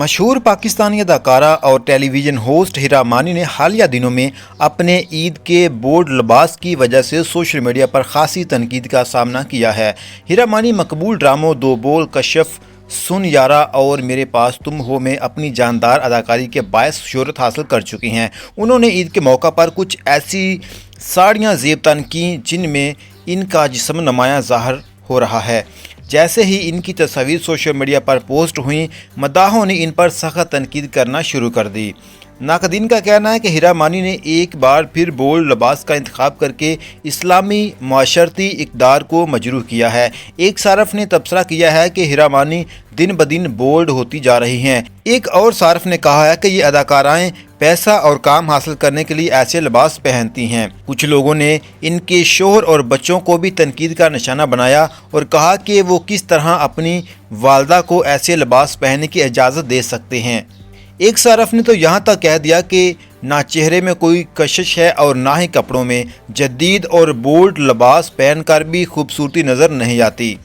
مشہور پاکستانی اداکارہ اور ٹیلی ویژن ہوسٹ ہیرا مانی نے حالیہ دنوں میں اپنے عید کے بولڈ لباس کی وجہ سے سوشل میڈیا پر خاصی تنقید کا سامنا کیا ہے۔ ہیرا مانی مقبول ڈراموں دو بول، کشف، سن یارا اور میرے پاس تم ہو میں اپنی جاندار اداکاری کے باعث شہرت حاصل کر چکی ہیں۔ انہوں نے عید کے موقع پر کچھ ایسی ساڑیاں زیب تن کیں جن میں ان کا جسم نمایاں ظاہر ہو رہا ہے۔ جیسے ہی ان کی تصاویر سوشل میڈیا پر پوسٹ ہوئیں، مداحوں نے ان پر سخت تنقید کرنا شروع کر دی۔ ناقدین کا کہنا ہے کہ ہیرا مانی نے ایک بار پھر بولڈ لباس کا انتخاب کرکے اسلامی معاشرتی اقدار کو مجروح کیا ہے۔ ایک صارف نے تبصرہ کیا ہے کہ ہیرا مانی دن بدن بولڈ ہوتی جا رہی ہیں۔ ایک اور صارف نے کہا ہے کہ یہ اداکارائیں پیسہ اور کام حاصل کرنے کے لیے ایسے لباس پہنتی ہیں۔ کچھ لوگوں نے ان کے شوہر اور بچوں کو بھی تنقید کا نشانہ بنایا اور کہا کہ وہ کس طرح اپنی والدہ کو ایسے لباس پہننے کی اجازت دے سکتے ہیں۔ ایک صارف نے تو یہاں تک کہہ دیا کہ نہ چہرے میں کوئی کشش ہے اور نہ ہی کپڑوں میں۔ جدید اور بولڈ لباس پہن کر بھی خوبصورتی نظر نہیں آتی۔